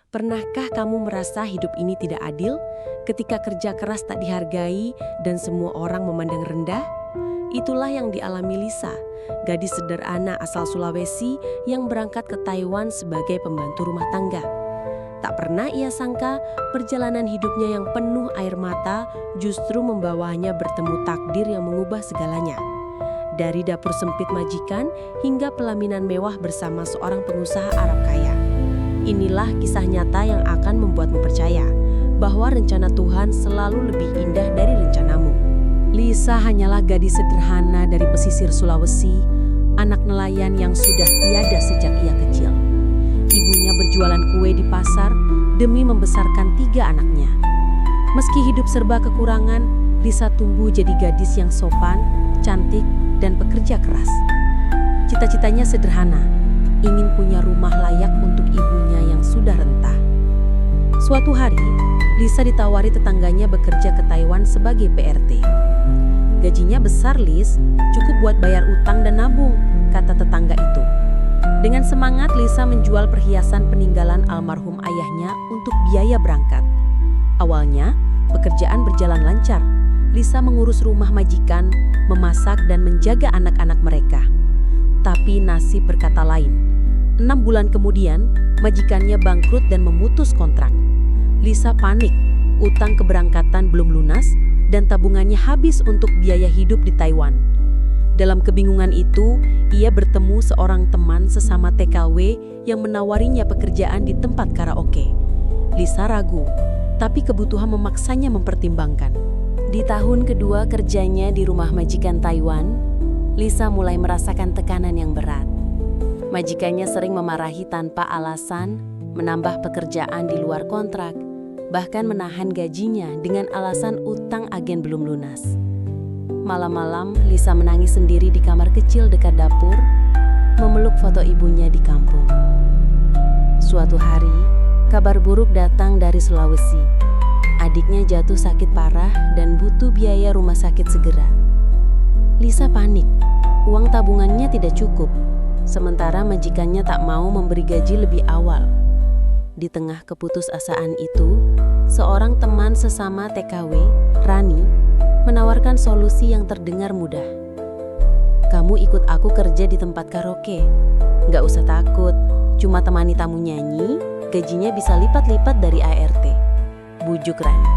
Pernahkah kamu merasa hidup ini tidak adil ketika kerja keras tak dihargai dan semua orang memandang rendah? Itulah yang dialami Lisa, gadis sederhana asal Sulawesi yang berangkat ke Taiwan sebagai pembantu rumah tangga. Tak pernah ia sangka perjalanan hidupnya yang penuh air mata justru membawanya bertemu takdir yang mengubah segalanya. Dari dapur sempit majikan hingga pelaminan mewah bersama seorang pengusaha Arab kaya. Inilah kisah nyata yang akan membuatmu percaya bahwa rencana Tuhan selalu lebih indah dari rencanamu. Lisa hanyalah gadis sederhana dari pesisir Sulawesi, anak nelayan yang sudah tiada sejak ia kecil. Ibunya berjualan kue di pasar demi membesarkan 3 anaknya. Meski hidup serba kekurangan, Lisa tumbuh jadi gadis yang sopan, cantik, dan pekerja keras. Cita-citanya sederhana, ingin punya rumah layak untuk ibunya yang sudah renta. Suatu hari, Lisa ditawari tetangganya bekerja ke Taiwan sebagai PRT. Gajinya besar, Lis, cukup buat bayar utang dan nabung, kata tetangga itu. Dengan semangat, Lisa menjual perhiasan peninggalan almarhum ayahnya untuk biaya berangkat. Awalnya, pekerjaan berjalan lancar. Lisa mengurus rumah majikan, memasak dan menjaga anak-anak mereka. Tapi nasib berkata lain. 6 bulan kemudian, majikannya bangkrut dan memutus kontrak. Lisa panik, utang keberangkatan belum lunas, dan tabungannya habis untuk biaya hidup di Taiwan. Dalam kebingungan itu, ia bertemu seorang teman sesama TKW yang menawarinya pekerjaan di tempat karaoke. Lisa ragu, tapi kebutuhan memaksanya mempertimbangkan. Di tahun kedua kerjanya di rumah majikan Taiwan, Lisa mulai merasakan tekanan yang berat. Majikannya sering memarahi tanpa alasan, menambah pekerjaan di luar kontrak, bahkan menahan gajinya dengan alasan utang agen belum lunas. Malam-malam, Lisa menangis sendiri di kamar kecil dekat dapur, memeluk foto ibunya di kampung. Suatu hari, kabar buruk datang dari Sulawesi. Adiknya jatuh sakit parah dan butuh biaya rumah sakit segera. Lisa panik, uang tabungannya tidak cukup. Sementara majikannya tak mau memberi gaji lebih awal. Di tengah keputusasaan itu, seorang teman sesama TKW, Rani, menawarkan solusi yang terdengar mudah. Kamu ikut aku kerja di tempat karaoke. Nggak usah takut, cuma temani tamu nyanyi, gajinya bisa lipat-lipat dari ART. Bujuk Rani.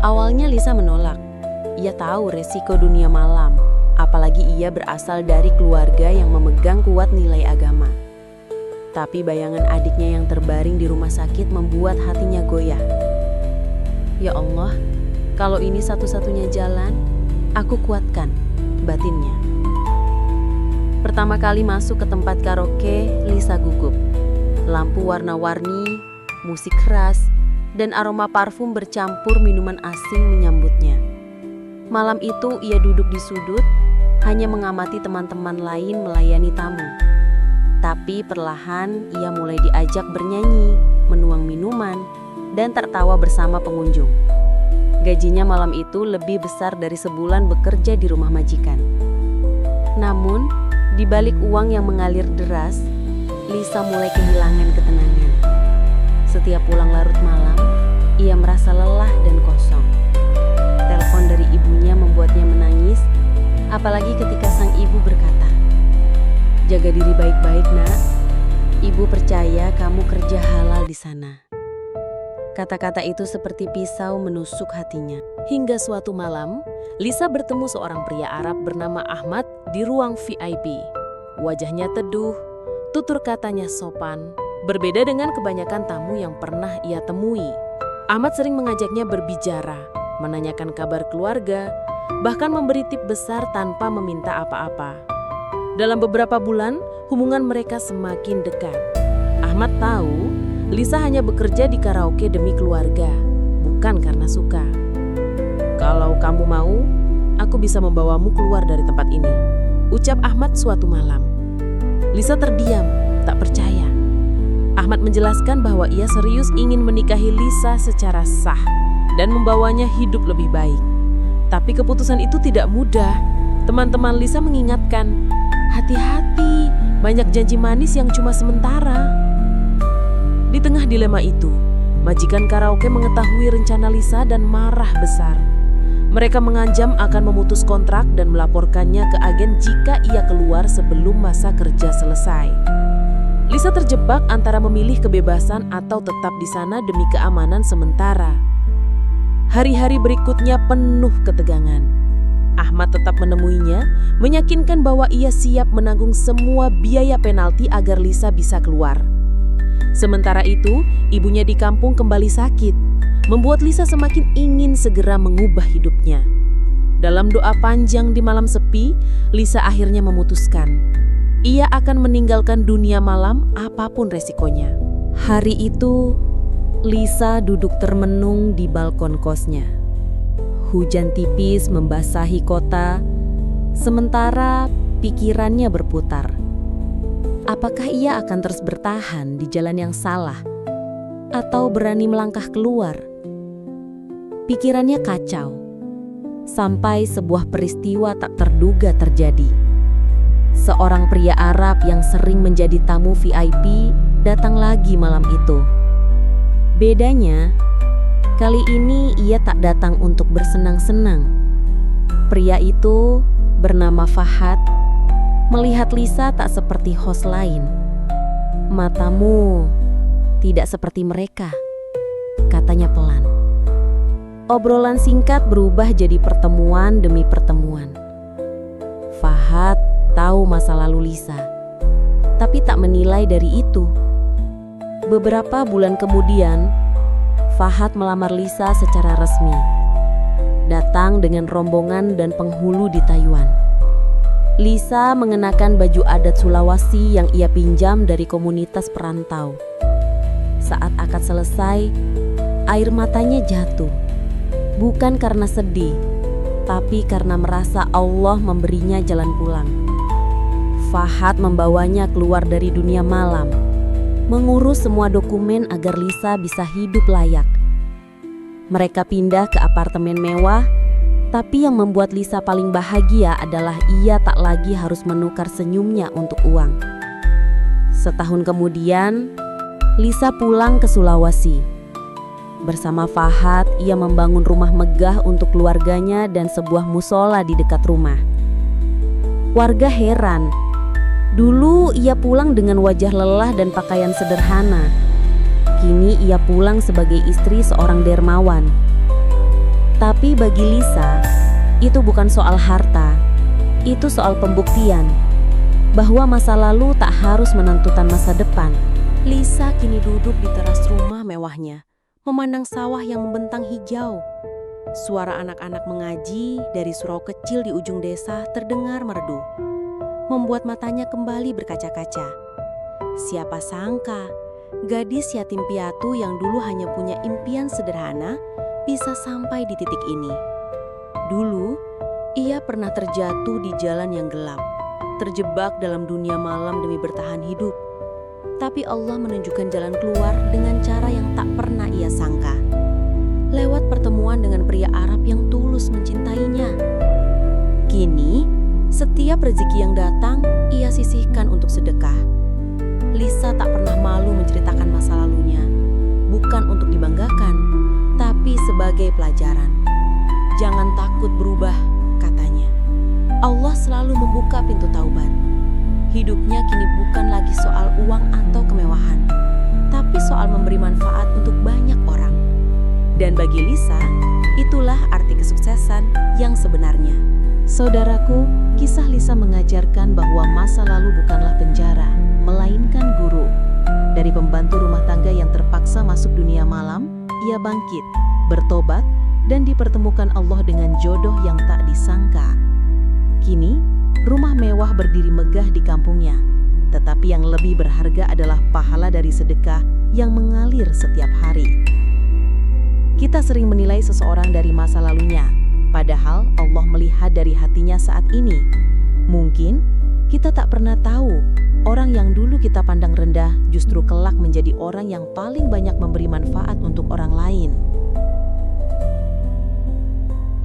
Awalnya Lisa menolak. Ia tahu resiko dunia malam. Apalagi ia berasal dari keluarga yang memegang kuat nilai agama. Tapi bayangan adiknya yang terbaring di rumah sakit membuat hatinya goyah. Ya Allah, kalau ini satu-satunya jalan, aku kuatkan, batinnya. Pertama kali masuk ke tempat karaoke, Lisa gugup. Lampu warna-warni, musik keras, dan aroma parfum bercampur minuman asing menyambutnya. Malam itu ia duduk di sudut, hanya mengamati teman-teman lain melayani tamu. Tapi perlahan ia mulai diajak bernyanyi, menuang minuman, dan tertawa bersama pengunjung. Gajinya malam itu lebih besar dari sebulan bekerja di rumah majikan. Namun, di balik uang yang mengalir deras, Lisa mulai kehilangan ketenangan. Setiap pulang larut malam, ia merasa lelah dan kosong. Telepon dari ibunya membuatnya menangis, apalagi ketika sang ibu berkata, "Jaga diri baik-baik, Nak. Ibu percaya kamu kerja halal di sana." Kata-kata itu seperti pisau menusuk hatinya. Hingga suatu malam, Lisa bertemu seorang pria Arab bernama Ahmad di ruang VIP. Wajahnya teduh, tutur katanya sopan, berbeda dengan kebanyakan tamu yang pernah ia temui. Ahmad sering mengajaknya berbicara, menanyakan kabar keluarga, bahkan memberi tip besar tanpa meminta apa-apa. Dalam beberapa bulan, hubungan mereka semakin dekat. Ahmad tahu Lisa hanya bekerja di karaoke demi keluarga, bukan karena suka. "Kalau kamu mau, aku bisa membawamu keluar dari tempat ini," ucap Ahmad suatu malam. Lisa terdiam, tak percaya. Ahmad menjelaskan bahwa ia serius ingin menikahi Lisa secara sah dan membawanya hidup lebih baik. Tapi keputusan itu tidak mudah. Teman-teman Lisa mengingatkan, hati-hati, banyak janji manis yang cuma sementara. Di tengah dilema itu, majikan karaoke mengetahui rencana Lisa dan marah besar. Mereka mengancam akan memutus kontrak dan melaporkannya ke agen jika ia keluar sebelum masa kerja selesai. Lisa terjebak antara memilih kebebasan atau tetap di sana demi keamanan sementara. Hari-hari berikutnya penuh ketegangan. Ahmad tetap menemuinya, meyakinkan bahwa ia siap menanggung semua biaya penalti agar Lisa bisa keluar. Sementara itu, ibunya di kampung kembali sakit, membuat Lisa semakin ingin segera mengubah hidupnya. Dalam doa panjang di malam sepi, Lisa akhirnya memutuskan ia akan meninggalkan dunia malam apapun resikonya. Hari itu, Lisa duduk termenung di balkon kosnya. Hujan tipis membasahi kota, sementara pikirannya berputar. Apakah ia akan terus bertahan di jalan yang salah, atau berani melangkah keluar? Pikirannya kacau, sampai sebuah peristiwa tak terduga terjadi. Seorang pria Arab yang sering menjadi tamu VIP datang lagi malam itu. Bedanya, kali ini ia tak datang untuk bersenang-senang. Pria itu bernama Fahad. Melihat Lisa tak seperti host lain. "Matamu tidak seperti mereka," katanya pelan. Obrolan singkat berubah jadi pertemuan demi pertemuan. Fahad tahu masa lalu Lisa, tapi tak menilai dari itu. Beberapa bulan kemudian, Fahad melamar Lisa secara resmi. Datang dengan rombongan dan penghulu di Taiwan. Lisa mengenakan baju adat Sulawesi yang ia pinjam dari komunitas perantau. Saat akad selesai, air matanya jatuh. Bukan karena sedih, tapi karena merasa Allah memberinya jalan pulang. Fahad membawanya keluar dari dunia malam, mengurus semua dokumen agar Lisa bisa hidup layak. Mereka pindah ke apartemen mewah. Tapi yang membuat Lisa paling bahagia adalah ia tak lagi harus menukar senyumnya untuk uang. Setahun kemudian, Lisa pulang ke Sulawesi. Bersama Fahad, ia membangun rumah megah untuk keluarganya dan sebuah musola di dekat rumah. Warga heran. Dulu ia pulang dengan wajah lelah dan pakaian sederhana. Kini ia pulang sebagai istri seorang dermawan. Tapi bagi Lisa, itu bukan soal harta, itu soal pembuktian bahwa masa lalu tak harus menentukan masa depan. Lisa kini duduk di teras rumah mewahnya, memandang sawah yang membentang hijau. Suara anak-anak mengaji dari surau kecil di ujung desa terdengar merdu, membuat matanya kembali berkaca-kaca. Siapa sangka, gadis yatim piatu yang dulu hanya punya impian sederhana bisa sampai di titik ini. Dulu, ia pernah terjatuh di jalan yang gelap, terjebak dalam dunia malam demi bertahan hidup. Tapi Allah menunjukkan jalan keluar dengan cara yang tak pernah ia sangka. Lewat pertemuan dengan pria Arab yang tulus mencintainya. Kini, setiap rezeki yang datang, ia sisihkan untuk sedekah. Lisa tak pernah malu menceritakan masa lalunya, bukan untuk dibanggakan, tapi sebagai pelajaran. Jangan takut berubah, katanya. Allah selalu membuka pintu taubat. Hidupnya kini bukan lagi soal uang atau kemewahan, tapi soal memberi manfaat untuk banyak orang. Dan bagi Lisa, itulah arti kesuksesan yang sebenarnya. Saudaraku, kisah Lisa mengajarkan bahwa masa lalu bukanlah penjara, melainkan guru. Dari pembantu rumah tangga yang terpaksa masuk dunia malam, ia bangkit, bertobat, dan dipertemukan Allah dengan jodoh yang tak disangka. Kini, rumah mewah berdiri megah di kampungnya. Tetapi yang lebih berharga adalah pahala dari sedekah yang mengalir setiap hari. Kita sering menilai seseorang dari masa lalunya, padahal Allah melihat dari hatinya saat ini. Mungkin kita tak pernah tahu, orang yang dulu kita pandang rendah justru kelak menjadi orang yang paling banyak memberi manfaat untuk orang lain.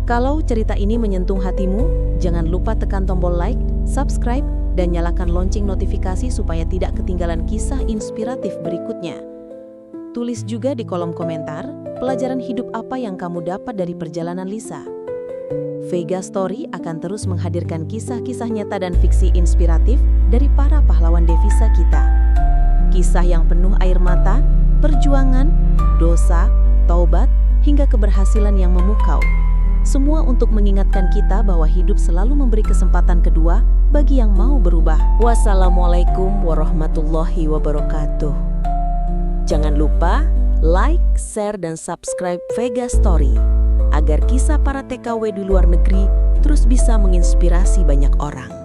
Kalau cerita ini menyentuh hatimu, jangan lupa tekan tombol like, subscribe, dan nyalakan lonceng notifikasi supaya tidak ketinggalan kisah inspiratif berikutnya. Tulis juga di kolom komentar pelajaran hidup apa yang kamu dapat dari perjalanan Lisa. Vega Story akan terus menghadirkan kisah-kisah nyata dan fiksi inspiratif dari para pahlawan devisa kita. Kisah yang penuh air mata, perjuangan, dosa, taubat, hingga keberhasilan yang memukau. Semua untuk mengingatkan kita bahwa hidup selalu memberi kesempatan kedua bagi yang mau berubah. Wassalamualaikum warahmatullahi wabarakatuh. Jangan lupa like, share, dan subscribe Vega Story agar kisah para TKW di luar negeri terus bisa menginspirasi banyak orang.